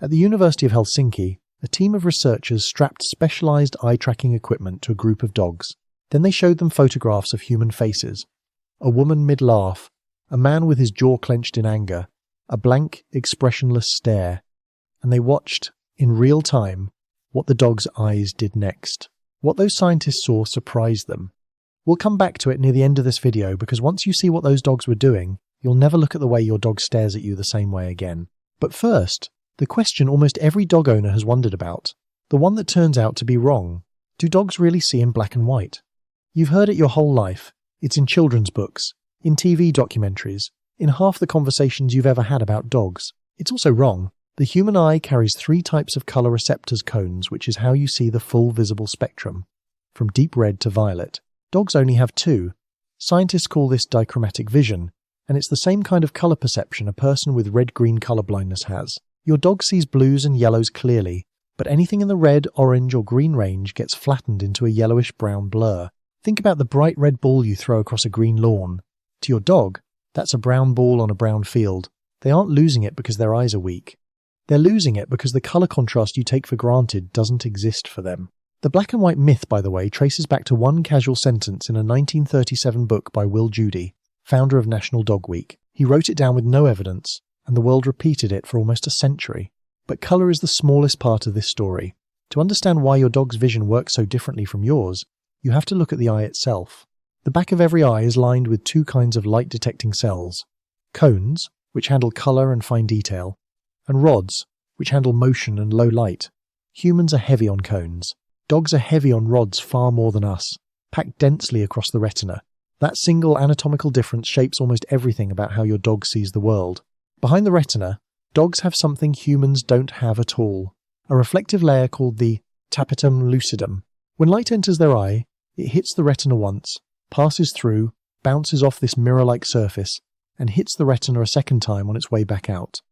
At the University of Helsinki, a team of researchers strapped specialized eye-tracking equipment to a group of dogs. Then they showed them photographs of human faces. A woman mid-laugh, a man with his jaw clenched in anger, a blank, expressionless stare. And they watched, in real time, what the dog's eyes did next. What those scientists saw surprised them. We'll come back to it near the end of this video because once you see what those dogs were doing, you'll never look at the way your dog stares at you the same way again. But first, the question almost every dog owner has wondered about. The one that turns out to be wrong. Do dogs really see in black and white? You've heard it your whole life. It's in children's books, in TV documentaries, in half the conversations you've ever had about dogs. It's also wrong. The human eye carries 3 types of color receptors cones, which is how you see the full visible spectrum, from deep red to violet. Dogs only have 2. Scientists call this dichromatic vision, and it's the same kind of color perception a person with red-green color blindness has. Your dog sees blues and yellows clearly, but anything in the red, orange, or green range gets flattened into a yellowish-brown blur. Think about the bright red ball you throw across a green lawn. To your dog, that's a brown ball on a brown field. They aren't losing it because their eyes are weak. They're losing it because the color contrast you take for granted doesn't exist for them. The black and white myth, by the way, traces back to one casual sentence in a 1937 book by Will Judy, founder of National Dog Week. He wrote it down with no evidence, and the world repeated it for almost a century. But color is the smallest part of this story. To understand why your dog's vision works so differently from yours, you have to look at the eye itself. The back of every eye is lined with 2 kinds of light-detecting cells. Cones, which handle color and fine detail, and rods, which handle motion and low light. Humans are heavy on cones. Dogs are heavy on rods far more than us, packed densely across the retina. That single anatomical difference shapes almost everything about how your dog sees the world. Behind the retina, dogs have something humans don't have at all, a reflective layer called the tapetum lucidum. When light enters their eye, it hits the retina once, passes through, bounces off this mirror-like surface, and hits the retina a second time on its way back out.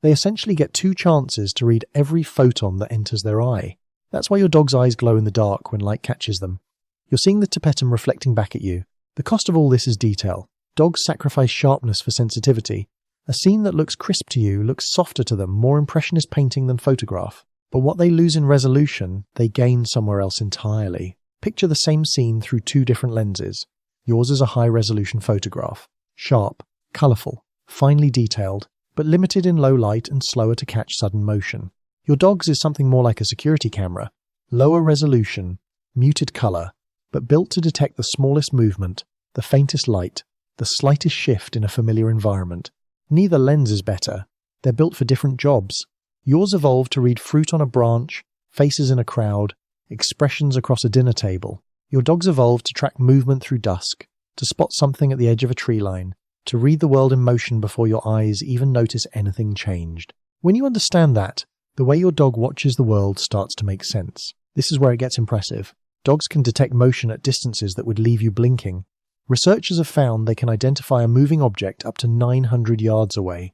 They essentially get 2 chances to read every photon that enters their eye. That's why your dog's eyes glow in the dark when light catches them. You're seeing the tapetum reflecting back at you. The cost of all this is detail. Dogs sacrifice sharpness for sensitivity. A scene that looks crisp to you looks softer to them, more impressionist painting than photograph. But what they lose in resolution, they gain somewhere else entirely. Picture the same scene through 2 different lenses. Yours is a high-resolution photograph. Sharp, colourful, finely detailed, but limited in low light and slower to catch sudden motion. Your dog's is something more like a security camera. Lower resolution, muted colour, but built to detect the smallest movement, the faintest light, the slightest shift in a familiar environment. Neither lens is better. They're built for different jobs. Yours evolved to read fruit on a branch, faces in a crowd, expressions across a dinner table. Your dog's evolved to track movement through dusk, to spot something at the edge of a tree line, to read the world in motion before your eyes even notice anything changed. When you understand that, the way your dog watches the world starts to make sense. This is where it gets impressive. Dogs can detect motion at distances that would leave you blinking. Researchers have found they can identify a moving object up to 900 yards away,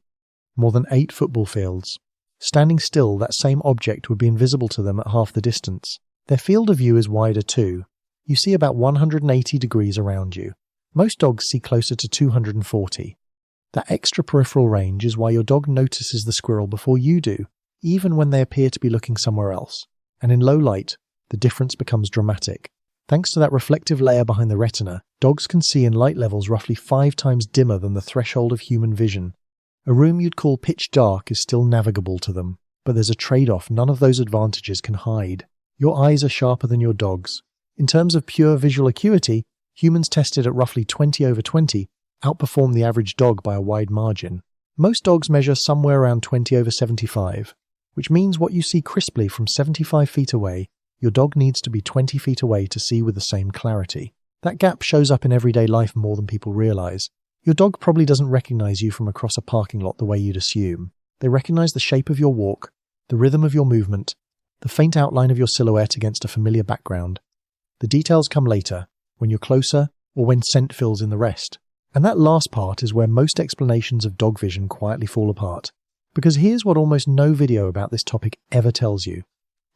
more than 8 football fields. Standing still, that same object would be invisible to them at half the distance. Their field of view is wider too. You see about 180 degrees around you. Most dogs see closer to 240. That extra peripheral range is why your dog notices the squirrel before you do, even when they appear to be looking somewhere else. And in low light, the difference becomes dramatic. Thanks to that reflective layer behind the retina, dogs can see in light levels roughly 5 times dimmer than the threshold of human vision. A room you'd call pitch dark is still navigable to them, but there's a trade-off none of those advantages can hide. Your eyes are sharper than your dog's. In terms of pure visual acuity, humans tested at roughly 20/20 outperform the average dog by a wide margin. Most dogs measure somewhere around 20/75, which means what you see crisply from 75 feet away, your dog needs to be 20 feet away to see with the same clarity. That gap shows up in everyday life more than people realize. Your dog probably doesn't recognize you from across a parking lot the way you'd assume. They recognize the shape of your walk, the rhythm of your movement, the faint outline of your silhouette against a familiar background. The details come later, when you're closer or when scent fills in the rest. And that last part is where most explanations of dog vision quietly fall apart. Because here's what almost no video about this topic ever tells you.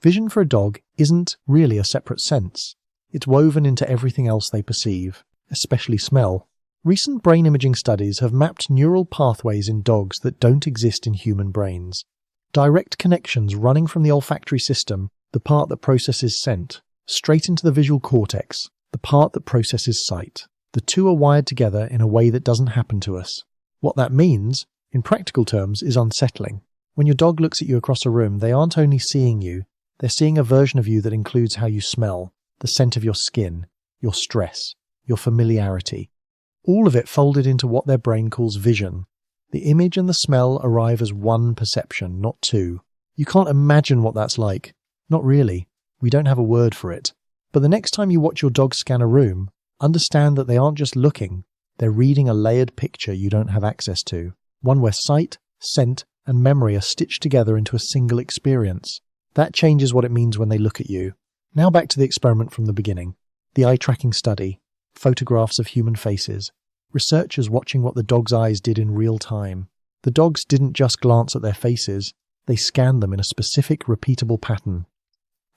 Vision for a dog isn't really a separate sense. It's woven into everything else they perceive, especially smell. Recent brain imaging studies have mapped neural pathways in dogs that don't exist in human brains. Direct connections running from the olfactory system, the part that processes scent, straight into the visual cortex, the part that processes sight. The two are wired together in a way that doesn't happen to us. What that means, in practical terms, is unsettling. When your dog looks at you across a room, they aren't only seeing you, they're seeing a version of you that includes how you smell, the scent of your skin, your stress, your familiarity. All of it folded into what their brain calls vision. The image and the smell arrive as one perception, not two. You can't imagine what that's like. Not really. We don't have a word for it. But the next time you watch your dog scan a room, understand that they aren't just looking, they're reading a layered picture you don't have access to. One where sight, scent, and memory are stitched together into a single experience. That changes what it means when they look at you. Now back to the experiment from the beginning. The eye tracking study. Photographs of human faces. Researchers watching what the dog's eyes did in real time. The dogs didn't just glance at their faces, they scanned them in a specific, repeatable pattern.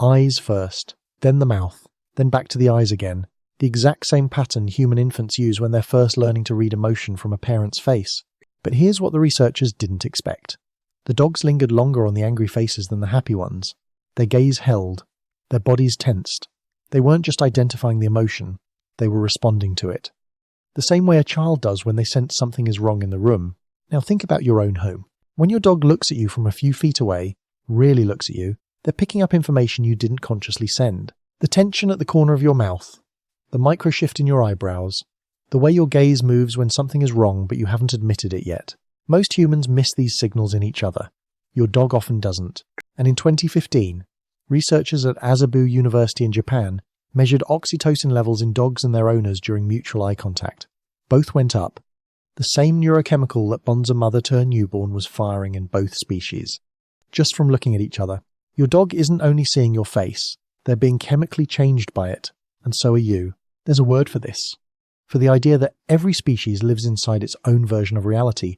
Eyes first, then the mouth, then back to the eyes again. The exact same pattern human infants use when they're first learning to read emotion from a parent's face. But here's what the researchers didn't expect. The dogs lingered longer on the angry faces than the happy ones. Their gaze held, their bodies tensed. They weren't just identifying the emotion, they were responding to it. The same way a child does when they sense something is wrong in the room. Now think about your own home. When your dog looks at you from a few feet away, really looks at you, they're picking up information you didn't consciously send. The tension at the corner of your mouth, the micro shift in your eyebrows, the way your gaze moves when something is wrong but you haven't admitted it yet. Most humans miss these signals in each other. Your dog often doesn't. And in 2015, researchers at Asabu University in Japan measured oxytocin levels in dogs and their owners during mutual eye contact. Both went up. The same neurochemical that bonds a mother to her newborn was firing in both species. Just from looking at each other. Your dog isn't only seeing your face, they're being chemically changed by it, and so are you. There's a word for this. For the idea that every species lives inside its own version of reality,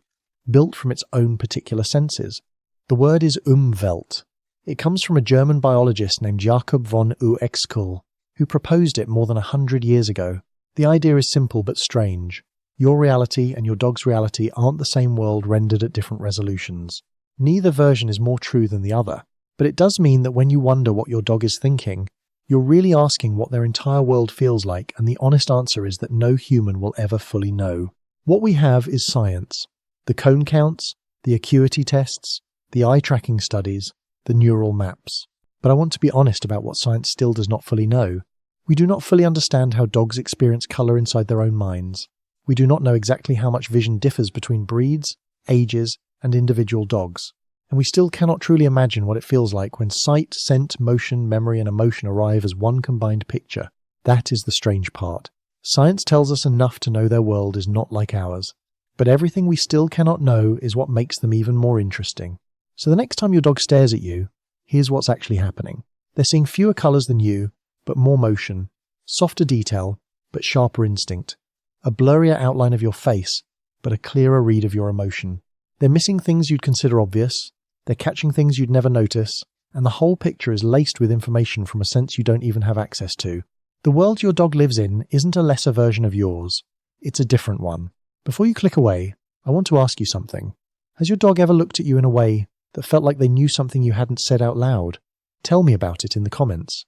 built from its own particular senses. The word is Umwelt. It comes from a German biologist named Jakob von Uexküll, who proposed it more than 100 years ago. The idea is simple but strange. Your reality and your dog's reality aren't the same world rendered at different resolutions. Neither version is more true than the other, but it does mean that when you wonder what your dog is thinking, you're really asking what their entire world feels like, and the honest answer is that no human will ever fully know. What we have is science. The cone counts, the acuity tests, the eye tracking studies, the neural maps. But I want to be honest about what science still does not fully know. We do not fully understand how dogs experience colour inside their own minds. We do not know exactly how much vision differs between breeds, ages, and individual dogs. And we still cannot truly imagine what it feels like when sight, scent, motion, memory, and emotion arrive as one combined picture. That is the strange part. Science tells us enough to know their world is not like ours. But everything we still cannot know is what makes them even more interesting. So the next time your dog stares at you, here's what's actually happening. They're seeing fewer colours than you, but more motion, softer detail, but sharper instinct, a blurrier outline of your face, but a clearer read of your emotion. They're missing things you'd consider obvious, they're catching things you'd never notice, and the whole picture is laced with information from a sense you don't even have access to. The world your dog lives in isn't a lesser version of yours, it's a different one. Before you click away, I want to ask you something. Has your dog ever looked at you in a way that felt like they knew something you hadn't said out loud? Tell me about it in the comments.